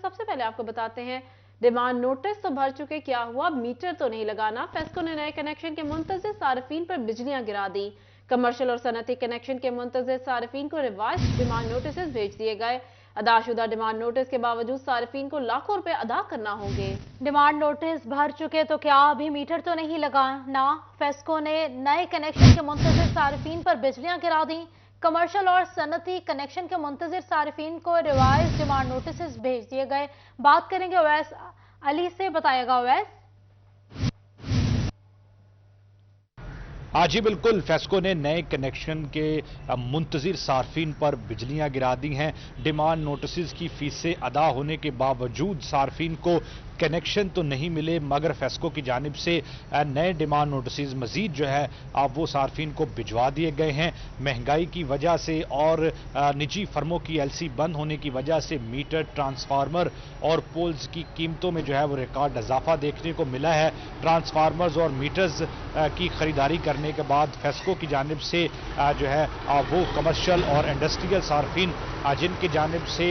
सबसे पहले आपको बताते हैं डिमांड नोटिस तो भर चुके, क्या हुआ, मीटर तो नहीं लगाना। फेस्को ने नए कनेक्शन के मुंतजिर सार्फिन पर बिजलियां गिरा दी। कमर्शियल और सनती कनेक्शन के मुंतजिर सार्फिन को रिवाइज डिमांड नोटिस भेज दिए गए। अदाशुदा डिमांड नोटिस के बावजूद सार्फिन को लाखों रुपए अदा करना होंगे। डिमांड नोटिस भर चुके तो क्या अभी मीटर तो नहीं लगाना। फेस्को ने नए कनेक्शन के मुंतजिर सार्फिन पर बिजलियां गिरा दी। कमर्शियल और सनती कनेक्शन के मुंतजिर सार्फिन को रिवाइज डिमांड नोटिस भेज दिए गए। बात करेंगे अवैस अली से, बताएगा अवैस। हाँ जी बिल्कुल, फेस्को ने नए कनेक्शन के मुंतजिर सार्फिन पर बिजलियां गिरा दी हैं। डिमांड नोटिस की फीसें अदा होने के बावजूद सार्फिन को कनेक्शन तो नहीं मिले, मगर फेस्को की जानिब से नए डिमांड नोटिस मजीद जो है अब वो सार्फिन को भिजवा दिए गए हैं। महंगाई की वजह से और निजी फर्मों की एलसी बंद होने की वजह से मीटर, ट्रांसफार्मर और पोल्स की कीमतों में जो है वो रिकॉर्ड इजाफा देखने को मिला है। ट्रांसफार्मर्स और मीटर्स की खरीदारी करने के बाद फेस्को की जानिब से जो है वो कमर्शियल और इंडस्ट्रियल सार्फिन जिनकी जानिब से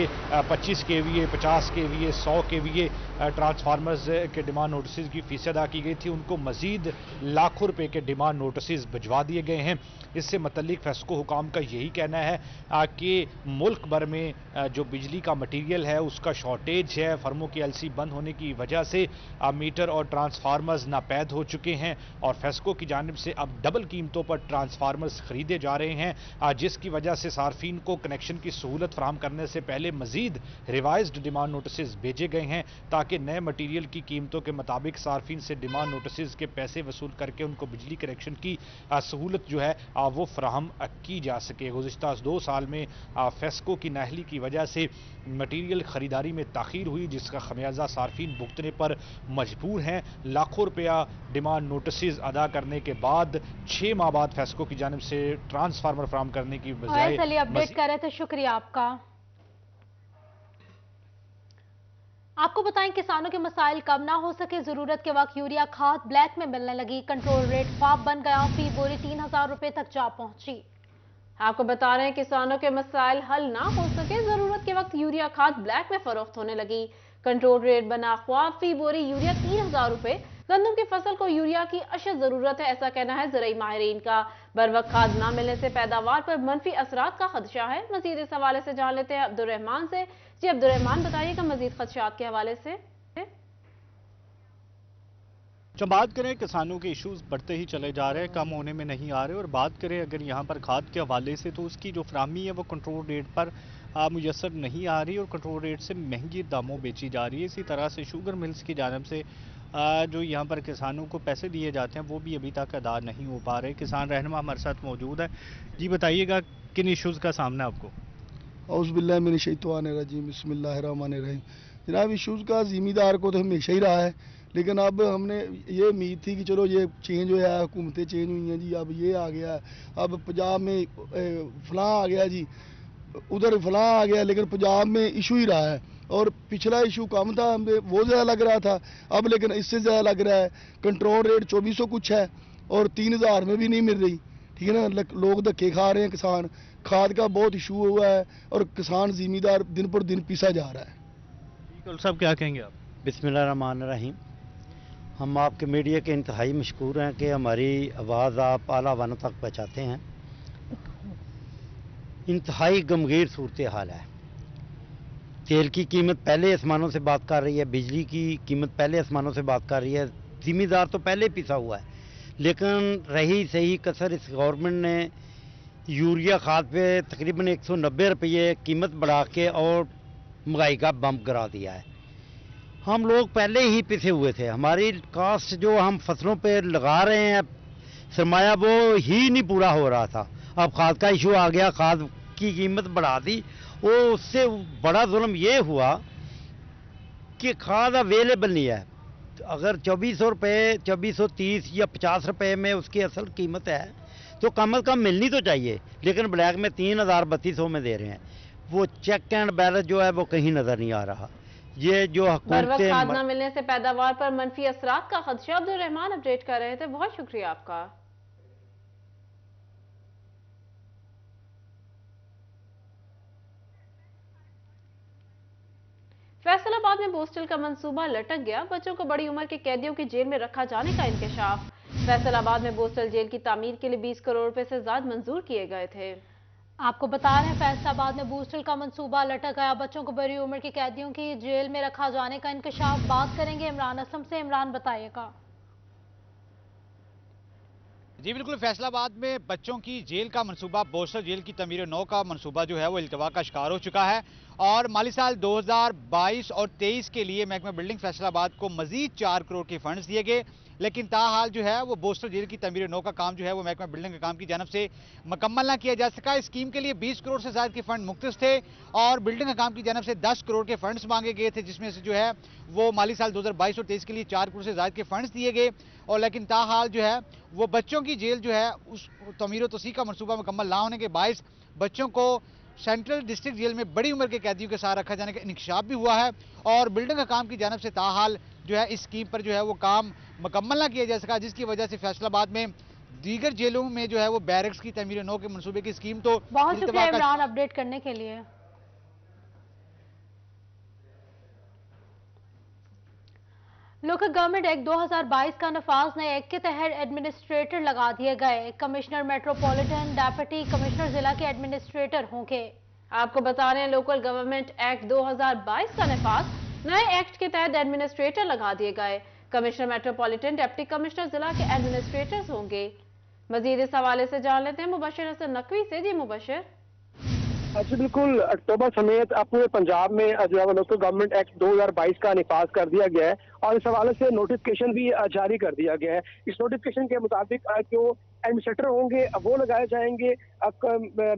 25 केवीए, 50 केवीए, 100 केवीए ट्रांसफार्मर्स के डिमांड नोटिस की फीस अदा की गई थी, उनको मजीद लाखों रुपए के डिमांड नोटिस भिजवा दिए गए हैं। इससे मुतल्लिक फेस्को हुकाम का यही कहना है कि मुल्क भर में जो बिजली का मटीरियल है उसका शॉर्टेज है। फर्मों की एलसी बंद होने की वजह से मीटर और ट्रांसफार्मर्स नापैद हो चुके हैं और फेस्को की जानिब से अब डबल कीमतों पर ट्रांसफार्मर्स खरीदे जा रहे हैं, जिसकी वजह से सार्फिन को कनेक्शन की सहूलत फराहम करने से पहले मजीद रिवाइज्ड डिमांड नोटिस भेजे गए हैं ताकि नए मटीरियल की कीमतों के मुताबिक सार्फिन से डिमांड नोटिस के पैसे वसूल करके उनको बिजली कनेक्शन की सहूलत जो है वो फराहम की जा सके। गुज़िश्ता 2 साल में फेस्को की नाअहली की वजह से मटीरियल खरीदारी में ताखीर हुई, जिसका खमियाजा सार्फिन भुगतने पर मजबूर हैं। लाखों रुपया डिमांड नोटिस अदा करने के बाद 6 माह बाद फेस्को की जानिब से ट्रांसफार्मर फराहम करने की बजाय अपडेट कर रहे थे, शुक्रिया आपका। आपको बताएं, किसानों के मसाइल कम ना हो सके, जरूरत के वक्त यूरिया खाद ब्लैक में मिलने लगी। कंट्रोल रेट ख्वाब बन गया, फी बोरी 3000 रुपए तक जा पहुंची। आपको बता रहे हैं, किसानों के मसाइल हल ना हो सके, जरूरत के वक्त यूरिया खाद ब्लैक में फरोख्त होने लगी। कंट्रोल रेट बना ख्वाब, फी बोरी यूरिया 3000 रुपए। गंदम की फसल को यूरिया की अशद जरूरत है, ऐसा कहना है ज़राई माहिरीन का। बरवक्त खाद ना मिलने से पैदावार पर मनफी असरात का खदशा है। मजीद इस हवाले से जान लेते हैं अब्दुर्रहमान से। जी अब्दुर्रहमान, बताइएगा मजीद खदशात के हवाले से। जब बात करें, किसानों के इश्यूज बढ़ते ही चले जा रहे हैं, कम होने में नहीं आ रहे। और बात करें अगर यहाँ पर खाद के हवाले से, तो उसकी जो फराहमी है वो कंट्रोल रेट पर मुयसर नहीं आ रही और कंट्रोल रेट से महंगी दामों बेची जा रही है। इसी तरह से शुगर मिल्स की जानिब से जो यहाँ पर किसानों को पैसे दिए जाते हैं वो भी अभी तक अदा नहीं हो पा रहे। किसान रहनुमा हमारे साथ मौजूद है। जी बताइएगा, किन इश्यूज़ का सामना आपको? औज़ुबिल्लाहिमिनश्शैतानिर्रजीम, बिस्मिल्लाहिर्रहमानिर्रहीम। जनाब, इश्यूज़ का ज़िम्मेदार को तो हमेशा ही रहा है, लेकिन अब हमने ये उम्मीद थी कि चलो ये चेंज हुआ है, हुकूमतें चेंज हुई हैं जी, अब ये आ गया है, अब पंजाब में फलां आ गया जी, उधर फलां आ गया, लेकिन पंजाब में इशू ही रहा है। और पिछला इशू कम था, हमें वो ज़्यादा लग रहा था, अब लेकिन इससे ज़्यादा लग रहा है। कंट्रोल रेट 2400 कुछ है और 3000 में भी नहीं मिल रही, ठीक है ना। लोग धक्के खा रहे हैं किसान। खाद का बहुत इशू हुआ है और किसान ज़िम्मेदार दिन पर दिन पिसा जा रहा है। बिल्कुल, सब क्या कहेंगे आप? बिस्मिल्लाहिर्रहमानिर्रहीम। हम आपके मीडिया के इंतहाई मशकूर हैं कि हमारी आवाज़ आप आला वालों तक पहुँचाते हैं। इंतहाई गमगीर सूरत हाल है। तेल की कीमत पहले आसमानों से बात कर रही है, बिजली की कीमत पहले आसमानों से बात कर रही है। ज़िम्मेदार तो पहले पिसा हुआ है, लेकिन रही सही कसर इस गवर्नमेंट ने यूरिया खाद पे तकरीबन 190 रुपये कीमत बढ़ा के और महंगाई का बम गिरा दिया है। हम लोग पहले ही पिसे हुए थे। हमारी कास्ट जो हम फसलों पे लगा रहे हैं सरमाया, वो ही नहीं पूरा हो रहा था। अब खाद का इशू आ गया, खाद की कीमत बढ़ा दी। वो उससे बड़ा जुल्म ये हुआ कि खाद अवेलेबल नहीं है। अगर 2400 रुपये, 2430 या 50 रुपये में उसकी असल कीमत है तो कम अज़ कम मिलनी तो चाहिए, लेकिन ब्लैक में 3000-3200 में दे रहे हैं। वो चेक एंड बैलेंस जो है वो कहीं नज़र नहीं आ रहा। ये जो हुकूमतें खाद न मिलने से पैदावार पर मनफी असरात का खदशा। अब्दुर्रहमान अपडेट कर रहे थे, बहुत शुक्रिया आपका। फैसलाबाद में पोस्टल का मंसूबा लटक गया, बच्चों को बड़ी उम्र के कैदियों की जेल में रखा जाने का इंकशाफ। फैसलाबाद में पोस्टल जेल की तामीर के लिए 20 करोड़ रुपए से ज्यादा मंजूर किए गए थे। आपको बता रहे हैं फैसलाबाद में बूस्टल का मंसूबा लटक गया, बच्चों को बड़ी उम्र के कैदियों की जेल में रखा जाने का इंकशाफ। बात करेंगे इमरान असम से। इमरान बताइएगा। जी बिल्कुल, फैसलाबाद में बच्चों की जेल का मंसूबा, बोस्टर जेल की तमीर नौ का मंसूबा जो है वो इल्तवा का शिकार हो चुका है और माली साल 2022 और 23 के लिए महकमा बिल्डिंग फैसलाबाद को मजीद 4 करोड़ के फंड्स दिए गए, लेकिन ताहाल जो है वो बोस्टर जेल की तमीर नौ का काम जो है वो महकमा बिल्डिंग के काम की जानब से मुकम्मल ना किया जा सका। इस स्कीम के लिए 20 करोड़ से ज्यादा के फंड मुख्तस थे और बिल्डिंग के काम की जानब से 10 करोड़ के फंड्स मांगे गए थे, जिसमें से जो है वो माली साल 2022 और 23 के लिए 4 करोड़ से ज्यादा के फंड्स दिए गए और लेकिन ताहाल जो है वो बच्चों की जेल जो है उस तमीर तोसी का मनसूबा मुकम्मल ना होने के बायस बच्चों को सेंट्रल डिस्ट्रिक्ट जेल में बड़ी उम्र के कैदियों के साथ रखा जाने का इंकशाफ भी हुआ है और बिल्डिंग का काम की जानब से ताहाल जो है इस स्कीम पर जो है वो काम मुकम्मल ना किया जा सका, जिसकी वजह से फैसलाबाद में दीगर जेलों में जो है वो बैरक्स की तमीर नौ के मनसूबे की स्कीम तो बहुत शुक्रिया इमरान अपडेट करने के लिए। लोकल गवर्नमेंट एक्ट 2022 का नफाज नए एक्ट के तहत एडमिनिस्ट्रेटर लगा दिए गए। कमिश्नर मेट्रोपॉलिटन डेप्यूटी कमिश्नर जिला के एडमिनिस्ट्रेटर होंगे। आपको बता रहे हैं लोकल गवर्नमेंट एक्ट 2022 का नफाज नए एक्ट के तहत एडमिनिस्ट्रेटर लगा दिए गए। कमिश्नर मेट्रोपॉलिटन डिप्टी कमिश्नर जिला के एडमिनिस्ट्रेटर्स होंगे। मजीद इस हवाले से जान लेते हैं मुबशिर हसन नकवी से। जी मुबशिर। जी बिल्कुल, अक्टूबर समेत पूरे पंजाब में जो है लोकल गवर्नमेंट एक्ट 2022 का निफाज कर दिया गया है और इस हवाले से नोटिफिकेशन भी जारी कर दिया गया है। इस नोटिफिकेशन के मुताबिक जो एडमिनिस्ट्रेटर होंगे वो लगाए जाएंगे,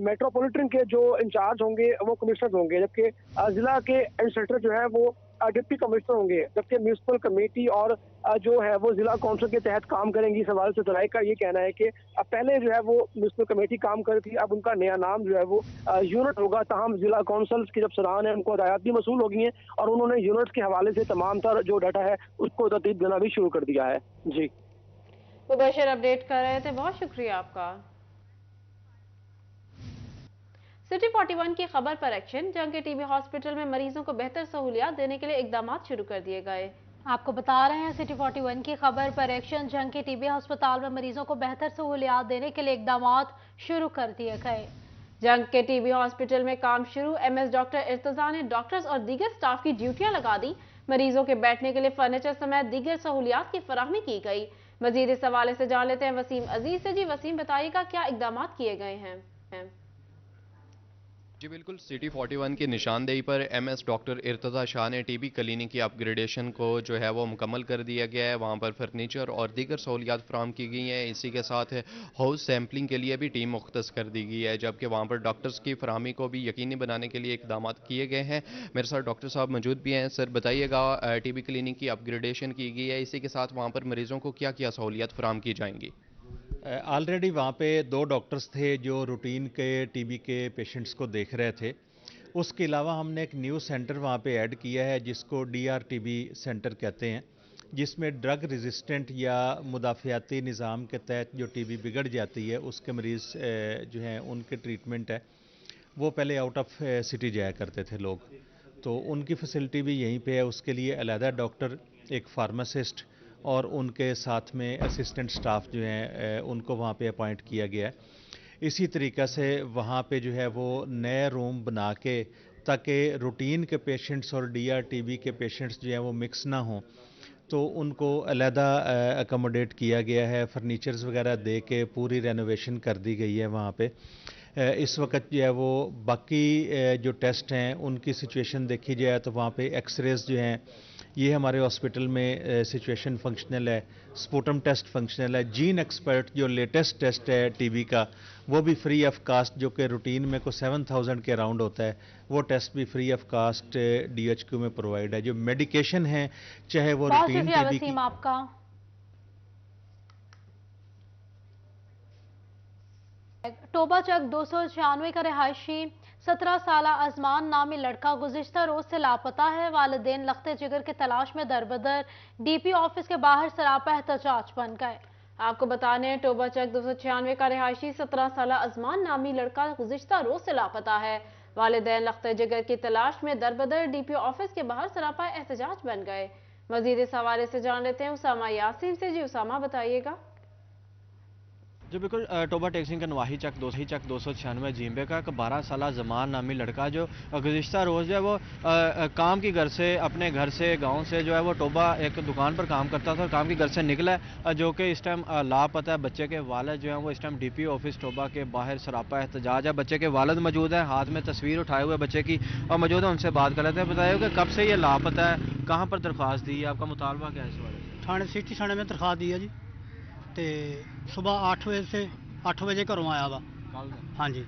मेट्रोपॉलिटन के जो इंचार्ज होंगे वो कमिश्नर होंगे, जबकि जिला के एडमिनिस्ट्रेटर जो है वो डिप्टी कमिश्नर होंगे, जबकि म्यूनसिपल कमेटी और जो है वो जिला काउंसिल के तहत काम करेंगी। इस हवाले से तराई का ये कहना है कि पहले जो है वो म्यूनसिपल कमेटी काम कर रही थी, अब उनका नया नाम जो है वो यूनिट होगा। ताहम जिला काउंसिल की जब सराहन है उनको हदायत भी मसूल हो गई है और उन्होंने यूनिट के हवाले से तमाम तर जो डाटा है उसको तरतीब देना भी शुरू कर दिया है। जी मुबशिर अपडेट कर रहे थे, बहुत शुक्रिया आपका। सिटी 41 की खबर पर एक्शन। जंग के टीबी हॉस्पिटल में मरीजों को बेहतर सहूलियात देने के लिए इकदाम शुरू कर दिए गए। आपको बता रहे हैं सिटी 41 की खबर पर एक्शन। जंग के टीबी अस्पताल में मरीजों को बेहतर सहूलियात देने के लिए इकदाम शुरू कर दिए गए। जंग के टीबी हॉस्पिटल में काम शुरू। एमएस डॉक्टर इर्तजा ने डॉक्टर्स और दीगर स्टाफ की ड्यूटियां लगा दी। मरीजों के बैठने के लिए फर्नीचर समेत दीगर सहूलियात की फराहमी की गई। मजीद इस हवाले से जान लेते हैं वसीम अजीज से। जी वसीम, बताइएगा क्या इकदाम किए गए हैं? जी बिल्कुल, सिटी 41 की निशानदेही पर एमएस डॉक्टर इर्तजा शाह ने टीबी क्लिनिक की अपग्रेडेशन को जो है वो मुकम्मल कर दिया गया है। वहाँ पर फर्नीचर और दीगर सहूलियात फ्राहम की गई हैं। इसी के साथ हाउस सैम्पलिंग के लिए भी टीम मुख्तस कर दी गई है, जबकि वहाँ पर डॉक्टर्स की फराहमी को भी यकीनी बनाने के लिए इकदाम किए गए हैं। मेरे साथ डॉक्टर साहब मौजूद भी हैं। सर बताइएगा, टीबी क्लिनिक की अपग्रेडेशन की गई है, इसी के साथ वहाँ पर मरीजों को क्या क्या सहूलियात फ्राहम की जाएंगी? ऑलरेडी वहाँ पे 2 डॉक्टर्स थे जो रूटीन के टीबी के पेशेंट्स को देख रहे थे। उसके अलावा हमने एक न्यू सेंटर वहाँ पे ऐड किया है जिसको DRTB सेंटर कहते हैं, जिसमें ड्रग रेजिस्टेंट या मुदाफ़ियाती निज़ाम के तहत जो टीबी बिगड़ जाती है उसके मरीज़ जो हैं उनके ट्रीटमेंट है वो पहले आउट ऑफ सिटी जाया करते थे लोग, तो उनकी फैसिलिटी भी यहीं पे है। उसके लिए अलहदा डॉक्टर, एक फार्मासिस्ट और उनके साथ में असिस्टेंट स्टाफ जो हैं उनको वहाँ पे अपॉइंट किया गया है। इसी तरीक़े से वहाँ पे जो है वो नए रूम बना के ताकि रूटीन के पेशेंट्स और DRTB के पेशेंट्स जो हैं वो मिक्स ना हों, तो उनको अलहदा अकोमोडेट किया गया है। फर्नीचर्स वगैरह दे के पूरी रेनोवेशन कर दी गई है वहाँ पे। इस वक्त जो है वो बाकी जो टेस्ट हैं उनकी सिचुएशन देखी जाए तो वहाँ पे एक्सरेज जो हैं ये हमारे हॉस्पिटल में सिचुएशन फंक्शनल है, स्पूटम टेस्ट फंक्शनल है, जीन एक्सपर्ट जो लेटेस्ट टेस्ट है टीबी का वो भी फ्री ऑफ कास्ट, जो कि रूटीन में को 7000 के अराउंड होता है, वो टेस्ट भी फ्री ऑफ कास्ट DHQ में प्रोवाइड है। जो मेडिकेशन है चाहे वो रूटीन टीबी की। आपका टोबा चक 296 का रिहायशी 17 साल अजमान नामी लड़का गुज़िश्ता रोज से लापता है। वालिदैन लख्ते जिगर की तलाश में दरबदर DP ऑफिस के बाहर सरापा एहतजाज बन गए। आपको बताने हैं टोबा चक 296 का रिहायशी 17 साल अजमान नामी लड़का गुज़िश्ता रोज से लापता है। वालिदैन लख्ते जिगर की तलाश में दरबदर डीपीओ ऑफिस के बाहर सरापा एहतजाज बन गए। मजीद इस हवाले से जान लेते हैं उसामा यासीन से। जी उसामा, बताइएगा। जो बिल्कुल टोबा टेक्सिंग का नवाही चक 296 जींबे का 12 साला जमान नामी लड़का जो गुज़िश्ता रोज़ जो है वो काम की घर से, अपने घर से, गांव से जो है वो टोबा एक दुकान पर काम करता था और काम की घर से निकला है, जो कि इस टाइम लापता है। बच्चे के वालिद जो है वो इस टाइम डीपीओ ऑफिस टोबा के बाहर सरापा एहतजाज है। बच्चे के वालिद मौजूद है, हाथ में तस्वीर उठाए हुए बच्चे की और मौजूद है, उनसे बात कर लेते हैं। बताइए कि कब से ये लापता है, कहाँ पर दरख्वास्त दी है, आपका मुतालबा क्या है इस बारे में? थाने सिटी थाने में दरख्वास्त दी है जी, तो सुबह 8 वजे घरों आया वा। हाँ जी,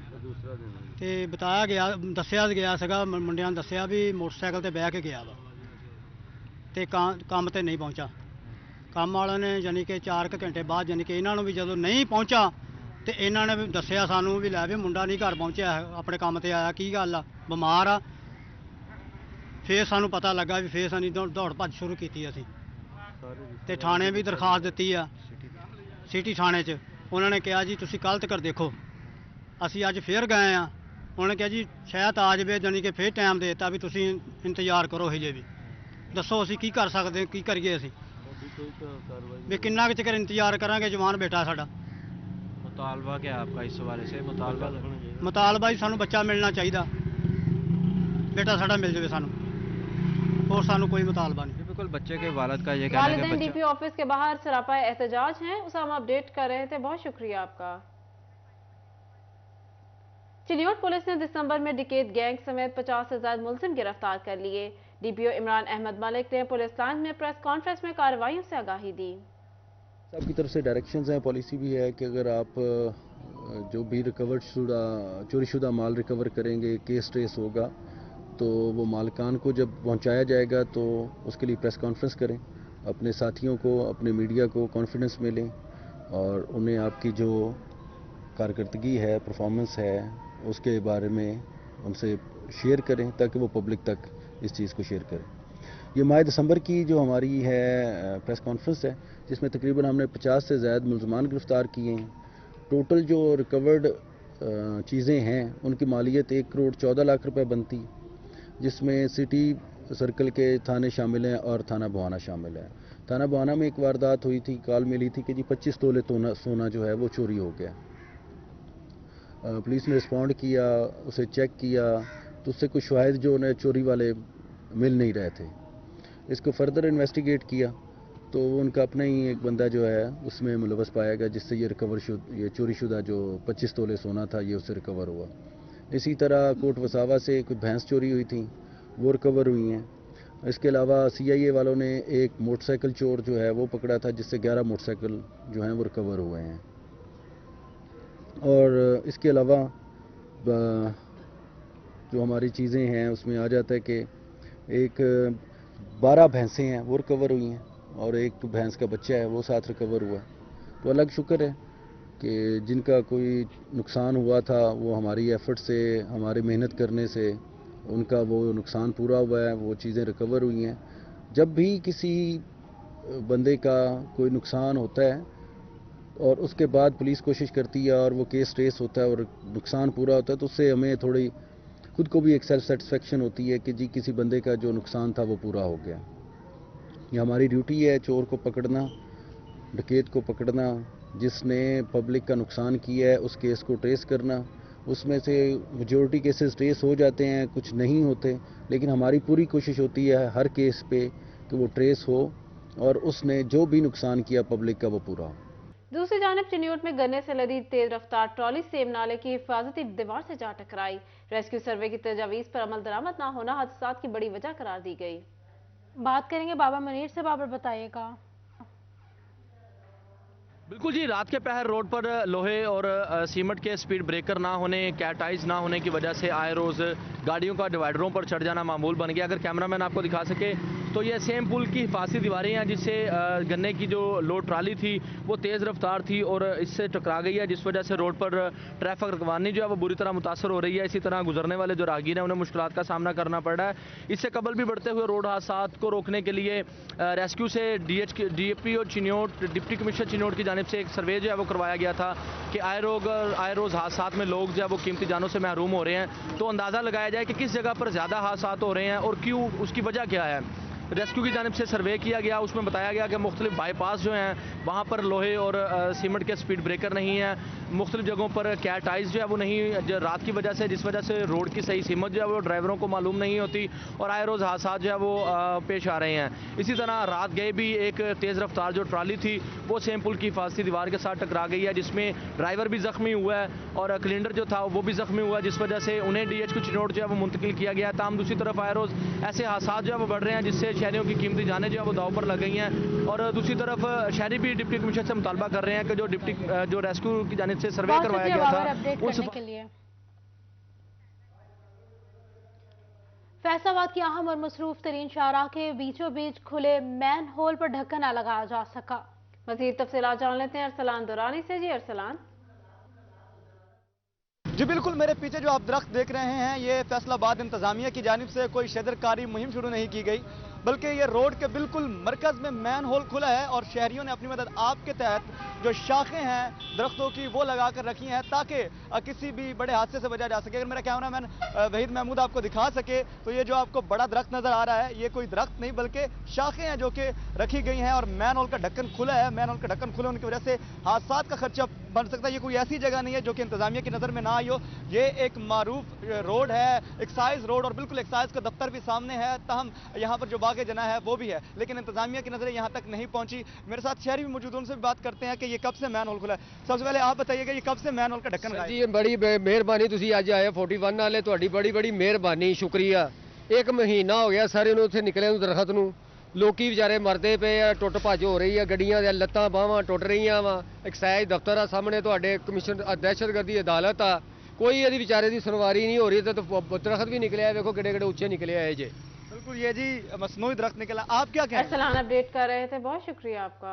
तो बताया गया, दसिया गया सगा, मुंडिया ने दसिया भी मोटरसाइकिल ते बह के गया वा, तो काम ते नहीं पहुंचा। काम वाले ने यानी कि 4 घंटे बाद यानी कि इन्हों भी जो नहीं पहुंचा तो इन्होंने भी दसिया सानू भी लै भी मुंडा नहीं घर पहुंचा है, अपने काम ते आया, की गल आ, बीमार आ। फिर सानू पता लगा भी फिर सानी दौड़ भज शुरू की असी, तो थाने भी दरखास्त दी आ, सिटी थाने च। उन्होंने कहा जी तुसी कल तक देखो, असी अज फिर गए हैं, उन्होंने कहा जी शायद आ जाए, जानी कि फिर टाइम देता भी तुसी इंतजार करो, ही जे भी दसो असी की कर सकते, की करिए असी भी किन्ना चिर इंतजार करांगे, जवान बेटा साडा। मुतालबा क्या आपका इस हवाले से? मुतालबा ही सानू बच्चा मिलना चाहिए, बेटा साडा मिल जाए सानू, और सानू कोई मुतालबा नहीं। बिल्कुल बच्चे के वालिद का ये कहना है कि वालिदैन डीपीओ ऑफिस के बाहर सरापा एहतजाज हैं। उसामा अपडेट कर रहे थे, बहुत शुक्रिया आपका। चिलियोट पुलिस ने दिसंबर में डिकेट गैंग समेत 50 से ज्यादा मुलजिम गिरफ्तार कर लिए। डीपीओ इमरान अहमद मलिक ने पुलिस लाइन में प्रेस कॉन्फ्रेंस में कार्रवाइयों से आगाही दी। आपकी तरफ से डायरेक्शंस हैं, पॉलिसी भी है कि अगर आप जो भी रिकवर्ड शुदा चोरी शुदा माल रिकवर करेंगे, केस ट्रेस होगा, तो वो मालिकान को जब पहुंचाया जाएगा तो उसके लिए प्रेस कॉन्फ्रेंस करें, अपने साथियों को, अपने मीडिया को कॉन्फिडेंस में लें और उन्हें आपकी जो कारकर्दगी है, परफॉर्मेंस है, उसके बारे में उनसे शेयर करें ताकि वो पब्लिक तक इस चीज़ को शेयर करें। ये माह दिसंबर की जो हमारी है प्रेस कॉन्फ्रेंस है, जिसमें तकरीबन हमने 50 से ज़्यादा मुलजमान गिरफ्तार किए हैं। टोटल जो रिकवर्ड चीज़ें हैं उनकी मालियत 1 करोड़ 14 लाख रुपए बनती, जिसमें सिटी सर्कल के थाने शामिल हैं और थाना बुहाना शामिल है। थाना बुहाना में एक वारदात हुई थी, कॉल मिली थी कि जी 25 तोले सोना जो है वो चोरी हो गया। पुलिस ने रिस्पॉन्ड किया, उसे चेक किया तो उससे कुछ शाहिद जो ने चोरी वाले मिल नहीं रहे थे। इसको फर्दर इन्वेस्टिगेट किया तो उनका अपना ही एक बंदा जो है उसमें मुलवस पाया गया, जिससे ये चोरी शुदा जो 25 तोले सोना था ये उससे रिकवर हुआ। इसी तरह कोट वसावा से कुछ भैंस चोरी हुई थी, वो रिकवर हुई हैं। इसके अलावा CIA वालों ने एक मोटरसाइकिल चोर जो है वो पकड़ा था, जिससे 11 मोटरसाइकिल जो हैं वो रिकवर हुए हैं। और इसके अलावा जो हमारी चीज़ें हैं उसमें आ जाता है कि एक 12 भैंसें हैं वो रिकवर हुई हैं और एक भैंस का बच्चा है वो साथ रिकवर हुआ। तो अलग शुक्र है कि जिनका कोई नुकसान हुआ था वो हमारी एफर्ट से, हमारी मेहनत करने से उनका वो नुकसान पूरा हुआ है, वो चीज़ें रिकवर हुई हैं। जब भी किसी बंदे का कोई नुकसान होता है और उसके बाद पुलिस कोशिश करती है और वो केस ट्रेस होता है और नुकसान पूरा होता है, तो उससे हमें थोड़ी खुद को भी एक सेल्फ सेटिस्फेक्शन होती है कि जी किसी बंदे का जो नुकसान था वो पूरा हो गया। ये हमारी ड्यूटी है, चोर को पकड़ना, डकैत को पकड़ना, जिसने पब्लिक का नुकसान किया है उस केस को ट्रेस करना। उसमें से मेजॉरिटी केसेस ट्रेस हो जाते हैं, कुछ नहीं होते, लेकिन हमारी पूरी कोशिश होती है हर केस पे कि वो ट्रेस हो और उसने जो भी नुकसान किया पब्लिक का वो पूरा हो। दूसरी जानिब चिन्योट में गन्ने से लदी तेज रफ्तार ट्रॉली सेम नाले की हिफाजती दीवार से जा टकराई। रेस्क्यू सर्वे की तजावीज़ पर अमल दरामद न होना हादसात की बड़ी वजह करार दी गई। बात करेंगे बाबा मुनीर से। बाबर बताइएगा। बिल्कुल जी, रात के पहर रोड पर लोहे और सीमेंट के स्पीड ब्रेकर ना होने, कैटाइज ना होने की वजह से आए रोज़ गाड़ियों का डिवाइडरों पर चढ़ जाना मामूल बन गया। अगर कैमरामैन आपको दिखा सके तो ये सेम पुल की हिफाजती दीवारें हैं जिससे गन्ने की जो लोड ट्राली थी वो तेज़ रफ्तार थी और इससे टकरा गई है, जिस वजह से रोड पर ट्रैफिक रवानी जो है वो बुरी तरह मुतासर हो रही है। इसी तरह गुजरने वाले जो राहगीर हैं उन्हें मुश्किलात का सामना करना पड़ रहा है। इससे कबल भी बढ़ते हुए रोड हादसात को रोकने के लिए रेस्क्यू से DAP और चिन्योट डिप्टी कमिश्नर चिन्योट की जानिब से एक सर्वे जो है वो करवाया गया था कि आए रोज़ हादसात में लोग जो है वो कीमती जानों से महरूम हो रहे हैं। तो अंदाज़ा लगाया जाए कि किस जगह पर ज़्यादा हादसात हो रहे हैं और क्यों, उसकी वजह क्या है। रेस्क्यू की जानिब से सर्वे किया गया, उसमें बताया गया कि मुख्तलिफ बाईपास जो हैं वहाँ पर लोहे और सीमेंट के स्पीड ब्रेकर नहीं है, मुख्तलिफ जगहों पर कैट आइज जो है वो नहीं, रात की वजह से, जिस वजह से रोड की सही सीमत जो है वो ड्राइवरों को मालूम नहीं होती और आए रोज़ हादसा जो है वो पेश आ रहे हैं। इसी तरह रात गए भी एक तेज़ रफ्तार जो ट्राली थी वो सेम पुल की हिफाजती दीवार के साथ टकरा गई है, जिसमें ड्राइवर भी ज़ख्मी हुआ है और क्लिंडर जो था वो भी ज़ख्मी हुआ है, जिस वजह से उन्हें DH चिन्योट जो है वो मुंतकिल किया गया। ताम दूसरी तरफ आए रोज़ ऐसे हादसा जो है वो बढ़ रहे हैं जिससे शहरियों की कीमती जानें जो है वो दाव पर लग गई हैं और दूसरी तरफ शहरी भी डिप्टी कमिश्नर से मुतालबा कर रहे हैं कि जो रेस्क्यू की जानिब से सर्वे करवाया गया था उस के लिए। फैसलाबाद की अहम और मसरूफ तरीन शाहराह के बीचों बीच खुले मैन होल पर ढक्कन न लगाया जा सका। मज़ीद तफसीलात जान लेते हैं अरसलान दुरानी से। जी अरसलान। जी बिल्कुल, मेरे पीछे जो आप दरख्त देख रहे हैं ये फैसलाबाद इंतजामिया की जानिब से कोई शदरकारी मुहिम शुरू नहीं की गई, बल्कि ये रोड के बिल्कुल मरकज में मैन होल खुला है और शहरियों ने अपनी मदद आप के तहत जो शाखें हैं दरख्तों की वो लगा कर रखी हैं ताकि किसी भी बड़े हादसे से बचा जा सके। अगर मेरा कैमरामैन वहीद महमूद आपको दिखा सके तो ये जो आपको बड़ा दरख्त नजर आ रहा है ये कोई दरख्त नहीं बल्कि शाखें हैं जो कि रखी गई हैं और मैन होल का ढक्कन खुला है। मैन होल का ढक्कन खुले होने की वजह से हादसा का खर्चा बन सकता है। ये कोई ऐसी जगह नहीं है जो कि इंतजामिया की नजर में ना आई हो। ये एक मारूफ रोड है, एक्साइज रोड, और बिल्कुल एक्साइज का दफ्तर भी सामने है, तहम यहाँ पर जो बागे जना है वो भी है, लेकिन इंतजामिया की नजरें यहाँ तक नहीं पहुंची। मेरे साथ शहरी भी मौजूद, उनसे भी बात करते हैं कि ये कब से मैन होल खुला है। सबसे पहले आप बताइएगा ये कब से मैन होल का ढक्कन लगा है? जी बड़ी मेहरबानी, तुसी अज आए 41 वाले, तुहाडी बड़ी बड़ी मेहरबानी, शुक्रिया। एक महीना हो गया सारे ਨੂੰ ਉੱਥੇ ਨਿਕਲੇ ਨੂੰ ਦਰਖਤ ਨੂੰ, ਲੋਕੀ ਵਿਚਾਰੇ ਮਰਦੇ ਪਏ ਆ, ਟੁੱਟ ਭੱਜ ਹੋ ਰਹੀ ਆ, ਗੱਡੀਆਂ ਦੀਆਂ ਲੱਤਾਂ ਬਾਹਾਂ ਟੁੱਟ ਰਹੀਆਂ ਵਾ। ਐਕਸਾਈਜ਼ ਦਫ਼ਤਰ ਆ ਸਾਹਮਣੇ, ਤੁਹਾਡੇ ਕਮਿਸ਼ਨ ਦਹਿਸ਼ਤਗਰਦੀ ਅਦਾਲਤ ਆ, ਕੋਈ ਇਹਦੀ ਵਿਚਾਰੇ ਦੀ ਸੁਣਵਾਈ ਨਹੀਂ ਹੋ ਰਹੀ ਤੇ ਦਰਖਤ ਵੀ ਨਿਕਲਿਆ, ਵੇਖੋ ਕਿੱਡੇ ਕਿੱਡੇ ਉੱਚੇ ਨਿਕਲੇ ਆਏ ਜੇ। बिल्कुल ये जी मसनूई दरख्त निकला। आप क्या कहें? अरसलान अपडेट कर रहे थे, बहुत शुक्रिया आपका।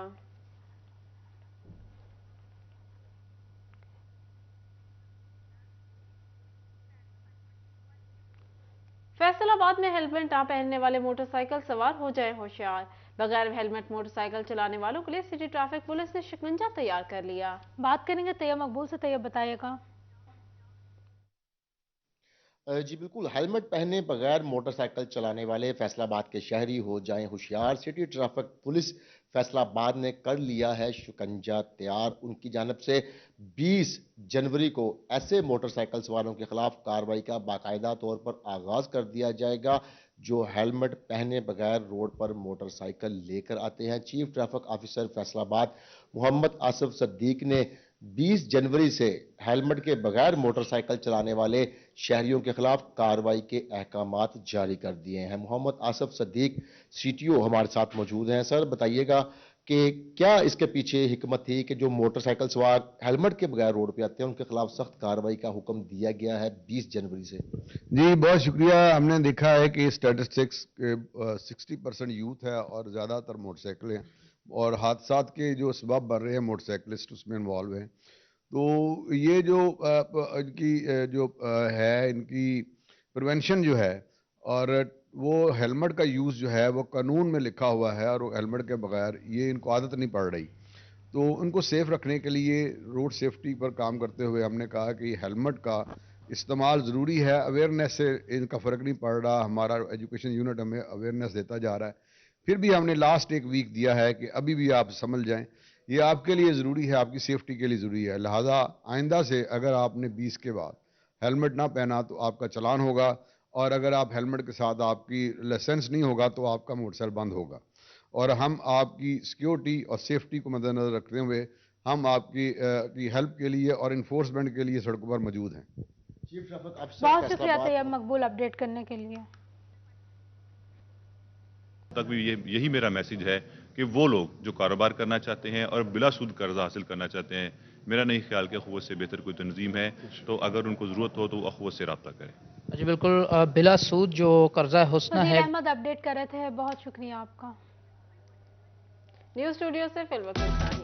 फैसलाबाद में हेलमेट ना पहनने वाले मोटरसाइकिल सवार हो जाए होशियार। बगैर हेलमेट मोटरसाइकिल चलाने वालों के लिए सिटी ट्रैफिक पुलिस ने शिकंजा तैयार कर लिया। बात करेंगे तैयब मकबूल से। तैयब बताइएगा। जी बिल्कुल, हेलमेट पहने बगैर मोटरसाइकिल चलाने वाले फैसलाबाद के शहरी हो जाएं होशियार। सिटी ट्रैफिक पुलिस फैसलाबाद ने कर लिया है शिकंजा तैयार। उनकी जानिब से 20 जनवरी को ऐसे मोटरसाइकिल सवारों के खिलाफ कार्रवाई का बाकायदा तौर पर आगाज कर दिया जाएगा जो हेलमेट पहने बगैर रोड पर मोटरसाइकिल लेकर आते हैं। Chief traffic officer Faisalabad Muhammad Asif Saddique ने 20 जनवरी से हेलमेट के बगैर मोटरसाइकिल चलाने वाले शहरियों के खिलाफ कार्रवाई के अहकामात जारी कर दिए हैं। मोहम्मद आसिफ सद्दीक CTO हमारे साथ मौजूद हैं। सर बताइएगा कि क्या इसके पीछे हिकमत थी कि जो मोटरसाइकिल सवार हेलमेट के बगैर रोड पे आते हैं उनके खिलाफ सख्त कार्रवाई का हुक्म दिया गया है 20 जनवरी से? जी बहुत शुक्रिया। हमने देखा है कि स्टैटिस्टिक्स 60% यूथ है और ज़्यादातर मोटरसाइकिल हैं और हादसात के जो सबब बन रहे हैं मोटरसाइकिलिस्ट उसमें इन्वॉल्व हैं। तो ये जो इनकी जो है इनकी प्रिवेंशन जो है और वो हेलमेट का यूज़ जो है वो कानून में लिखा हुआ है और हेलमेट के बगैर ये इनको आदत नहीं पड़ रही। तो उनको सेफ रखने के लिए रोड सेफ्टी पर काम करते हुए हमने कहा कि हेलमेट का इस्तेमाल ज़रूरी है। अवेयरनेस से इनका फ़र्क नहीं पड़ रहा। हमारा एजुकेशन यूनिट हमें अवेयरनेस देता जा रहा है। फिर भी हमने लास्ट एक वीक दिया है कि अभी भी आप समझ जाएं ये आपके लिए ज़रूरी है, आपकी सेफ्टी के लिए ज़रूरी है। लिहाजा आइंदा से अगर आपने 20 के बाद हेलमेट ना पहना तो आपका चालान होगा और अगर आप हेलमेट के साथ आपकी लाइसेंस नहीं होगा तो आपका मोटरसाइकिल बंद होगा। और हम आपकी सिक्योरिटी और सेफ्टी को मद्देनजर रखते हुए हम आपकी हेल्प के लिए और इन्फोर्समेंट के लिए सड़कों पर मौजूद हैं। बहुत शुक्रिया तैयब मकबूल अपडेट करने के लिए। तक भी यही मेरा मैसेज है कि वो लोग जो कारोबार करना चाहते हैं और बिला सूद कर्जा हासिल करना चाहते हैं, मेरा नहीं ख्याल कि अखवत से बेहतर कोई तंजीम है। तो अगर उनको ज़रूरत हो तो वो अखवत से रब्ता करें। जी बिल्कुल, बिला सूद जो कर्जा हुस्न है। अहमद अपडेट कर रहे थे, बहुत शुक्रिया आपका। न्यूज़ स्टूडियो से फिलवत।